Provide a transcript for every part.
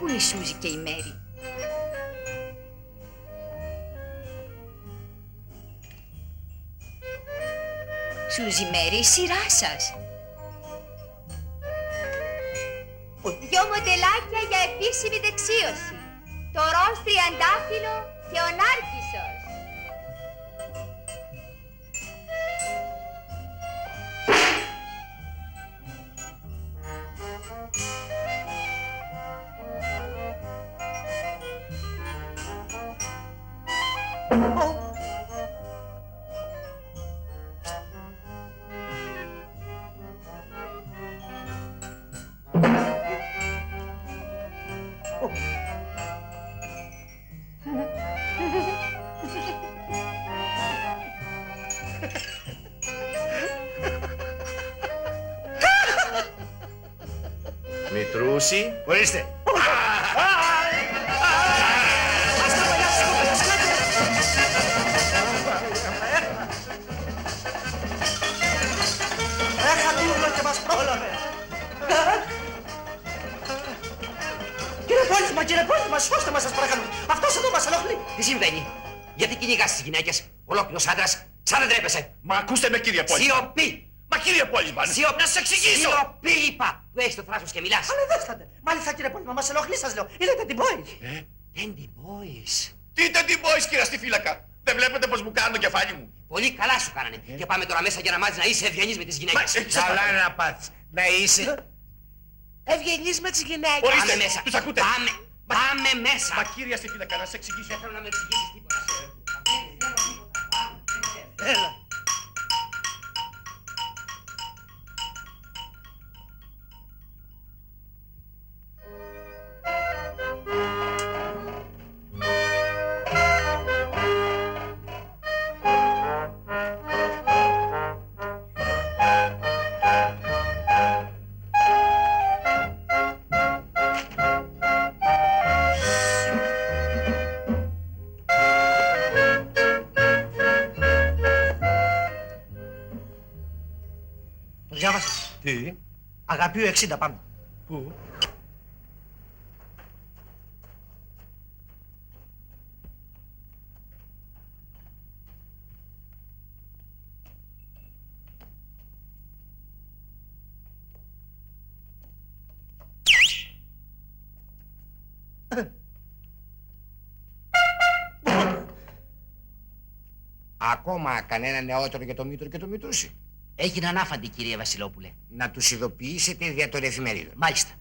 είναι η Σούζη και η Μέρη? Σούζη, Μέρη, η σειρά σας. Δυο μοντελάκια για επίσημη δεξίωση. Το ροζ τριαντάφυλλο και ο Νάρκισσος. Μητρούση. Ορίστε. Έχα τούρλο και μας πρόλαβε. Κύριε Πόλισμα, σώστε μας σας παρακαλώ. Αυτός εδώ μας ενοχλεί. Τι συμβαίνει? Γιατί κυνηγάς τις γυναίκες? Ολόκληρος άντρας. Σαν δεν τρέπεσαι. Μα ακούστε με, κύριε Πόλισμαν. Σιωπή! Μα κύριε Πόλισμαν, να σας εξηγήσω. Σιωπή είπα! Του έχεις το θράσος και μιλάς. Αλλά δέστατε. Μάλιστα κύριε Πόλισμα, μας ενοχλεί σας λέω. Είδατε την Boys. Δεν την boys. Τι ήταν την boys, κύριε Αστιφύλακα? Δεν βλέπετε πως μου κάνουν το κεφάλι μου? Πολύ καλά σου κάνανε. Και πάμε τώρα μέσα για να μάθεις να είσαι ευγενής με τις γυναίκες. Καλά να πάθεις. Να είσαι ευγενής με τις γυναίκες. Ορίστε, Πάμε μέσα. τους ακούτε? Πάμε μέσα. Μα κύριε Αστιφύλακα, να σας εξηγήσω. Δεν θέλω να με εξηγήσεις τίποτα. Έλα. Το διάβασες? Τι? Αγαπείο 60 πάμε. Πού? Ακόμα κανένα νεότερο για το Μήτρο και το Μητρούση? Έγιναν άφαντοι, κύριε Βασιλόπουλε. Να τους ειδοποιήσετε δια των εφημερίδων. Μάλιστα.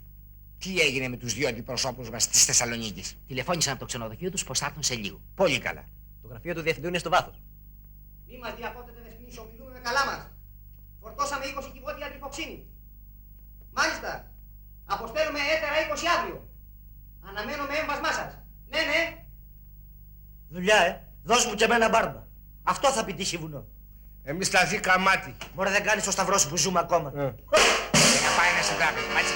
Τι έγινε με τους δύο αντιπροσώπους μας της Θεσσαλονίκης? Τηλεφώνησαν από το ξενοδοχείο τους πως θα έρθουν σε λίγο. Πολύ καλά. Το γραφείο του διευθυντού είναι στο βάθος. Μη μας διακόπτετε δεσποινής, ομιλούμε με καλά μας. Φορτώσαμε 20 κυβότια αντιφοξίνη. Μάλιστα. Αποστέλουμε έτερα 20 αύριο. Αναμένω με έμβασμά σας. Ναι, ναι. Δουλειά, Δώσ' μου και εμένα μπάρμπα. Αυτό θα πηδήσει βουνό. Εμείς σταθεί καμάτι. Μωρέ, δεν κάνεις το σταυρό σου που ζούμε ακόμα. Και να πάει να συντράπει. Μάλιστα.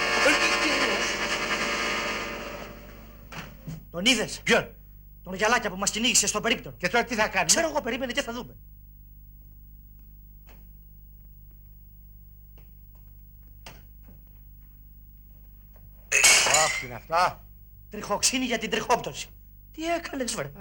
Τον είδες? Ποιον? Τον γυαλάκια που μας κυνήγησε στο περίπτερο. Και τώρα τι θα κάνουμε? Ξέρω εγώ, περίμενε και θα δούμε. Ωχ, τι είναι αυτά? Τριχοξίνη για την τριχόπτωση. Τι έκανες, βρε?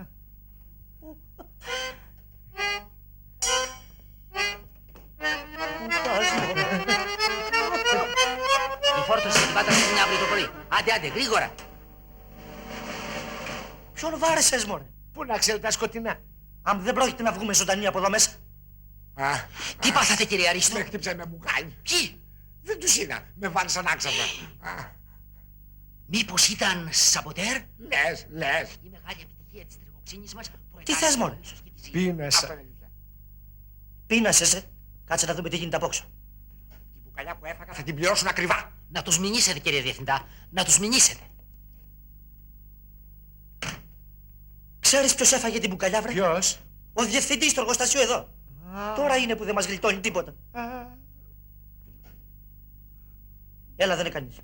Η φόρτωση την πάτα στην αύριο το πρωί. Άντε, γρήγορα. Ποιον βάρεσες, μωρέ? Πού να ξέρω τα σκοτεινά. Αν δεν πρόκειται να βγούμε ζωντανοί από εδώ μέσα. Α, Τι πάθατε, κύριε Αρίστο? με χτύψαν με μπουκάλι. Ποιοι? Δεν τους είδα. Με βάλσαν άξαφνα. Μήπως ήταν σαμποτέρ? Λες. Η μεγάλη επιτυχία της τριχοξίνης μας Τι θες, μωρέ? Πίνασα. Πείνασες, κάτσε να δούμε τι γίνεται απόξω. Την μπουκαλιά που έφαγα θα την πληρώσουν ακριβά. Να τους μηνύσετε, κύριε Διευθυντά. Να τους μηνύσετε. Ξέρεις ποιος έφαγε την μπουκαλιά, βρε? Ποιος? Ο διευθυντής του εργοστασίου εδώ. Τώρα είναι που δεν μας γλιτώνει τίποτα. Έλα, δεν είναι κανείς.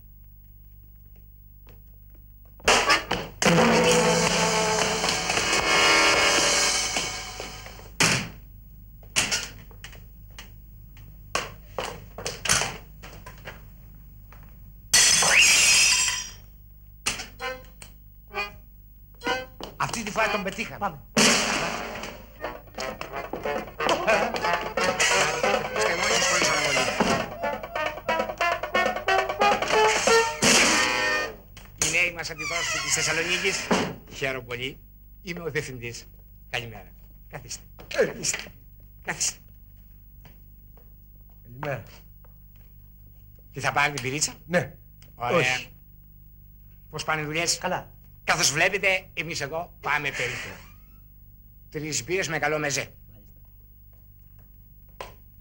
Αυτή τη φορά τον πετύχαμε. Πάμε. Οι νέοι μας αντιπρόσωποι της Θεσσαλονίκης. Χαίρομαι πολύ. Είμαι ο διευθυντής. Καλημέρα. Καθίστε. Καθίστε. Καλημέρα. Τι θα πάρει την πυρίτσα? Ναι. Ωραία. Όχι. Πώς πάνε οι δουλειές? Καλά. Καθώς βλέπετε, εμείς εδώ πάμε περίπου. 3 μπύρες με καλό μεζέ.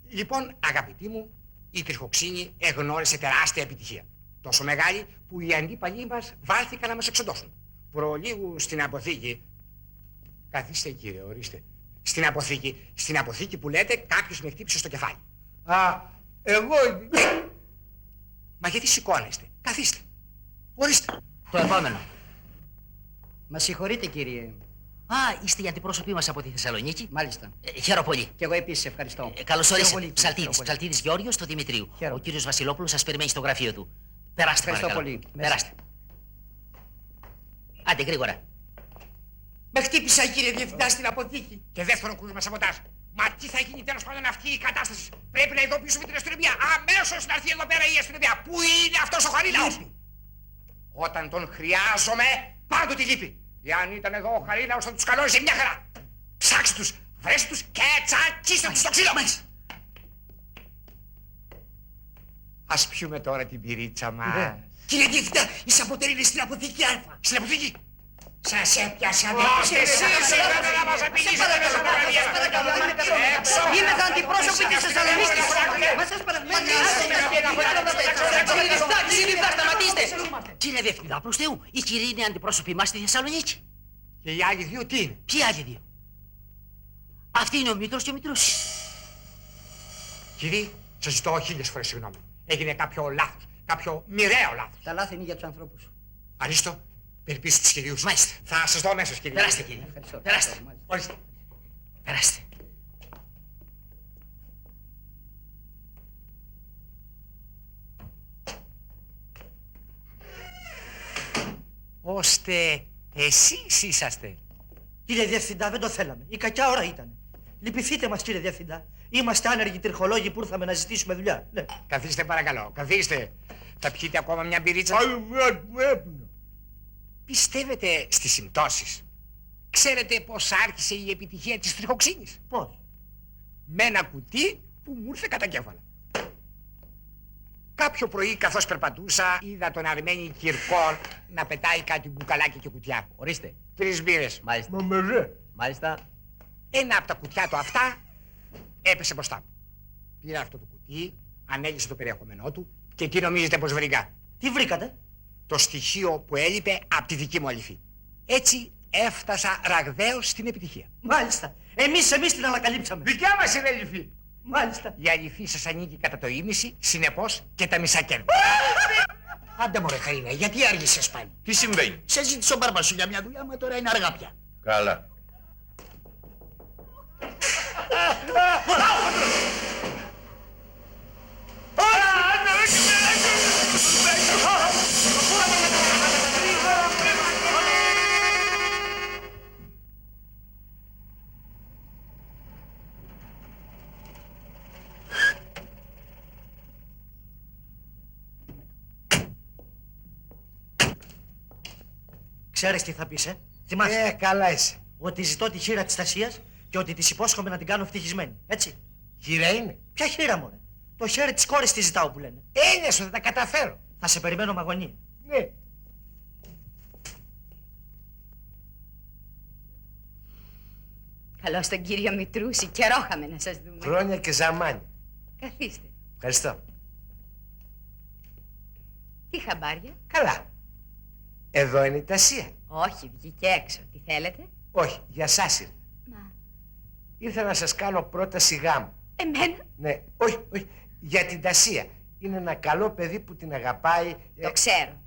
Λοιπόν, αγαπητοί μου, η τριχοξίνη εγνώρισε τεράστια επιτυχία. Τόσο μεγάλη που οι αντίπαλοι μας βάλθηκαν να μας εξοντώσουν. Προλίγου στην αποθήκη... Καθίστε κύριε, ορίστε. Στην αποθήκη που λέτε κάποιος με χτύπησε στο κεφάλι. Α, εγώ... Μα γιατί σηκώνεστε? Καθίστε. Ορίστε. Το επόμενο. Μας συγχωρείτε, κύριε. Α, είστε οι αντιπρόσωποι μας από τη Θεσσαλονίκη. Μάλιστα. Χαίρομαι πολύ. Και εγώ επίσης ευχαριστώ. Καλώς Χαίρομαι όρισε. πολύ, Ψαλτίδης. χαίρομαι πολύ. Ψαλτίδης Γεώργιος του Δημητρίου. Χαίρομαι. Ο κύριος Βασιλόπουλος σας περιμένει στο γραφείο του. Περάστε Ευχαριστώ παρακαλώ. πολύ. Περάστε. Άντε γρήγορα. Με χτύπησαν κύριε Διευθυντά στην αποθήκη. Και δεύτερο κρούσμα σαμποτάζ. Μα τι θα γίνει τέλος πάντων αυτή η κατάσταση? Πρέπει να ειδοποιήσουμε την αστυνομία. Αμέσως να έρθει εδώ πέρα η αστυνομία. Πού είναι αυτός ο Χαρίλαος? Όταν τον χρειάζομαι, πάντοτε λείπει. Εάν ήταν εδώ ο Χαρίλαος θα τους κανόνιζε μια χαρά. Ψάξτε τους, βρέστε τους και τσακίστε τους στο ξύλο. Ας πιούμε τώρα την πυρίτσα μας. Ναι. Κύριε Διευθυντά, η Σαποτερή είναι στην αποθήκη Α. Στην αποθήκη. Σας έπιασα δεν και εσείς ήρθατε να μας απειλήσετε μέσα από τα παιδιά. Έξω. Είμαι τα αντιπρόσωποι της Θεσσαλονίκης. Μα σας παραμένει. Κύριε, σταματήστε. Κύριε Διευθυντά, προς Θεού, οι κύριοι είναι αντιπρόσωποι μας στη Θεσσαλονίκη. Και οι άλλοι δύο τι είναι? Ποιοι άλλοι δύο? Αυτοί είναι ο Μήτρος και ο Μητρούσης. Κύριοι, σας ζητώ 1000 φορές συγγνώμη. Έγινε κάποιο λάθος, κάποιο μοιραίο λάθος. Τα λάθη είναι για τους ανθρώπους. Αρίστο, περιποιήσου τους κυρίους. Μάλιστα. Θα σας δω αμέσως κύριε. Περάστε κύριε. Ευχαριστώ. Περάστε. Μάλιστα. Ορίστε. Περάστε. Ώστε εσείς είσαστε. Κύριε Διευθυντά, δεν το θέλαμε. Η κακιά ώρα ήταν. Λυπηθείτε μας, κύριε Διευθυντά. Είμαστε άνεργοι τριχολόγοι που ήρθαμε να ζητήσουμε δουλειά. Ναι. Καθίστε παρακαλώ, καθίστε. Θα πιείτε ακόμα μια μπυρίτσα? Άλλο μια που έπνο. Πιστεύετε στις συμπτώσεις? Ξέρετε πώς άρχισε η επιτυχία της τριχοξίνης? Πώς? Με ένα κουτί που μου ήρθε κατά κέφαλα. Κάποιο πρωί καθώς περπατούσα είδα τον Αρμένη Κυρκό να πετάει κάτι μπουκαλάκια και κουτιά. Ορίστε. 3 μπύρες. Μάλιστα. Μα μεζέ. Μάλιστα. Ένα από τα κουτιά του αυτά έπεσε μπροστά μου. Πήρα αυτό το κουτί, ανέλυσε το περιεχόμενό του και τι νομίζετε πως βρήκα? Τι βρήκατε? Το στοιχείο που έλειπε από τη δική μου αληθή. Έτσι έφτασα ραγδαίως στην επιτυχία. Μάλιστα. Εμείς την ανακαλύψαμε. Δικιά μας είναι αληθή. Μάλιστα. Η αληθή σας ανήκει κατά το ίμιση, συνεπώς και τα μισά κέρδη. Άντε μωρέ Χαρίλα, γιατί άργησες πάλι? Τι συμβαίνει? Σε ζήτησε ο μπάρμπας σου για μια δουλειά, μα τώρα είναι αργά πια. Καλά. Ξέρεις τι θα πεις, Θυμάσαι. Καλά είσαι. Ότι ζητώ τη χείρα της Τασίας και ότι της υπόσχομαι να την κάνω ευτυχισμένη. Έτσι. Χείρα είναι. Ποια χείρα, μωρέ? Το χέρι της κόρης τη ζητάω που λένε. Έλα σου, θα τα καταφέρω. Θα σε περιμένω με αγωνία. Ναι. Καλώς τον κύριο Μητρούση, καιρό είχαμε να σας δούμε. Χρόνια και ζαμάνι. Καθίστε. Ευχαριστώ. Τι χαμπάρια? Καλά. Εδώ είναι η Τασία. Όχι, βγήκε έξω. Τι θέλετε? Όχι, για σας ήρθα. Μα, Ήρθα να σας κάνω πρόταση γάμου. εμένα? Ναι, όχι, όχι. Για την Τασία. Είναι ένα καλό παιδί που την αγαπάει. Το ξέρω.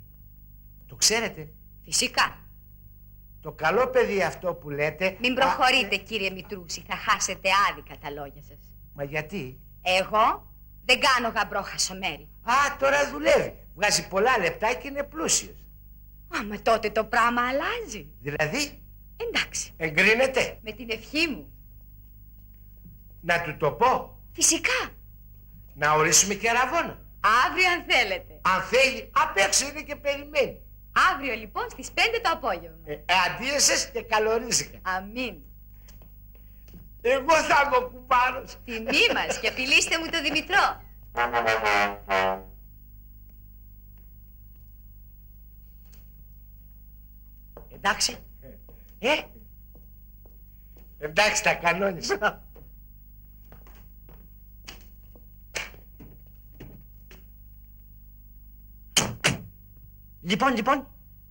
Το ξέρετε. Φυσικά. Το καλό παιδί αυτό που λέτε... Μην προχωρείτε, κύριε Μητρούση. Θα χάσετε άδικα τα λόγια σας. Μα γιατί? Εγώ δεν κάνω γαμπρό χασομέρι. Α, τώρα δουλεύει. Βγάζει πολλά λεπτά και είναι πλούσιος. Μα τότε το πράγμα αλλάζει. Δηλαδή, Εντάξει, Εγκρίνεται. με την ευχή μου. Να του το πω. Φυσικά. Να ορίσουμε και αραβόνα. Αύριο αν θέλετε. Αν θέλει, απ' έξω είναι και περιμένει. Αύριο λοιπόν στις 5 το απόγευμα. Αντίεσες και καλορίζικα. Αμήν. Εγώ θα είμαι ο κουμπάρος. Τιμή μας και φιλήστε μου το Δημητρό. Εντάξει. Εντάξει, τα κανόνισα. Λοιπόν,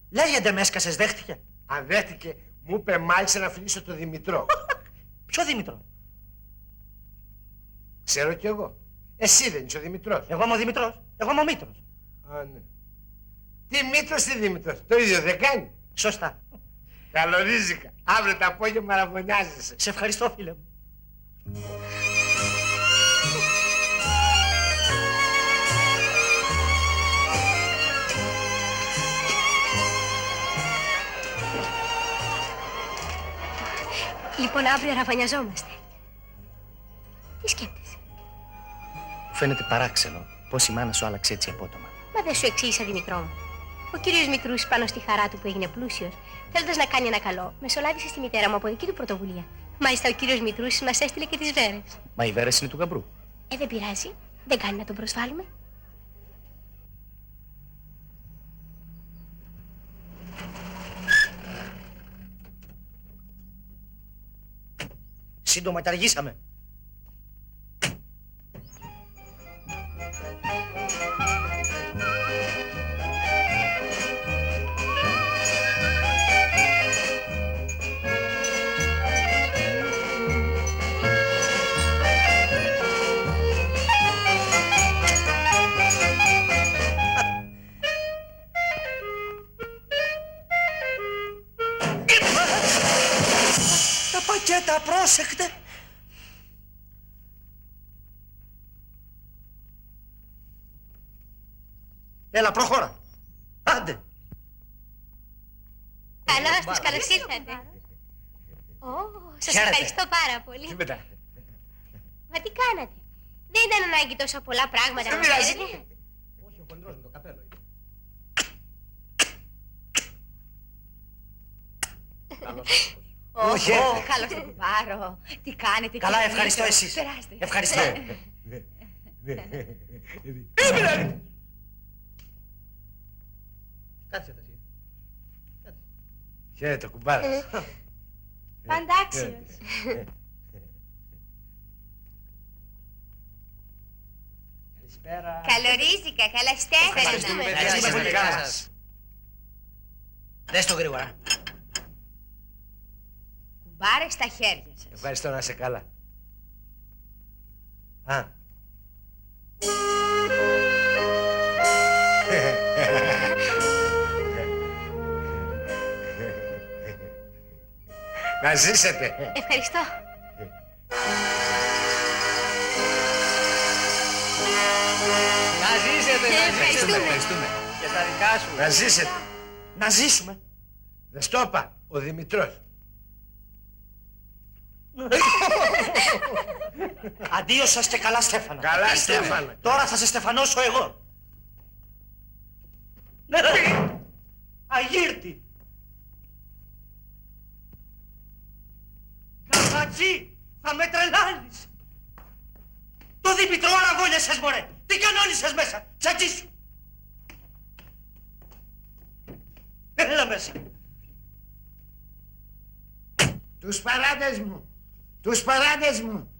λέγεται με έσκασες, δέχτηκε. Αν δέχτηκε, μου είπε μάλιστα να φιλήσω τον Δημητρό. Ποιο Δήμητρο? Ξέρω κι εγώ. Εσύ δεν είσαι ο Δημητρός. Εγώ είμαι ο Δημητρός. Εγώ είμαι ο Μήτρος. Α, ναι. Τι Μήτρος, τι Δημητρός. Το ίδιο δεν κάνει. Σωστά. Καλορίζικα. Αύριο το απόγευμα αραβωνιάζεσαι. Σε ευχαριστώ, φίλε μου. Λοιπόν, αύριο αραβωνιαζόμαστε. Τι σκέφτεσαι? Φαίνεται παράξενο πως η μάνα σου άλλαξε έτσι απότομα. Μα δεν σου εξήγησα, Δημητρό μου. Ο κύριος Μητρούσης, πάνω στη χαρά του που έγινε πλούσιος, θέλοντας να κάνει ένα καλό, μεσολάβησε στη μητέρα μου από δική του πρωτοβουλία. Μάλιστα, ο κύριος Μητρούσης μας έστειλε και τις βέρες. Μα οι βέρες είναι του γαμπρού. Δεν πειράζει. Δεν κάνει να τον προσβάλλουμε. Σύντομα τα αργήσαμε. Τα πακέτα, πρόσεχτε! Έλα, προχώρα! Άντε! Καλώς ήρθατε. Σας Χαίρετε. ευχαριστώ πάρα πολύ. Τι μετά. Μα τι κάνατε? Δεν ήταν ανάγκη τόσο πολλά πράγματα Δεν να πειράζει. ξέρετε. Όχι, ο χοντρός με το καπέλο είναι. Όχι, Καλώς το κουμπάρο. Τι κάνετε, Καλά, κύριε ευχαριστώ Μήτρο. εσείς. Περάστε. Ευχαριστώ. Κάτσε τα εσύ. Χαίρετε, κουμπάρος. Παντάξιος. Καλησπέρα. Καλορίζικα, καλά στέφανα. Ευχαριστούμε πολύ. Γεια Γεια σας. Δες το γρήγορα. Κουμπάρε στα χέρια σας. Ευχαριστώ, να είσαι καλά. Α. Να ζήσετε. Ευχαριστώ. Να ζήσετε, να ζήσετε. Ευχαριστούμε. Και τα δικά σου. Να ζήσετε. Να ζήσουμε. Δεν στο είπα, ο Δημητρός. Αντίο σας και καλά, Στέφανα. Καλά, Στέφανα. Τώρα θα σε στεφανώσω εγώ. Αγύρτη. Καβατζή, θα με τρελάνεις. Το Δημητρό αραβώνιασες, μωρέ. Τι κανόνισες μέσα, τσατζί σου. Έλα μέσα. Τους παράδες μου. Τους παράδες μου.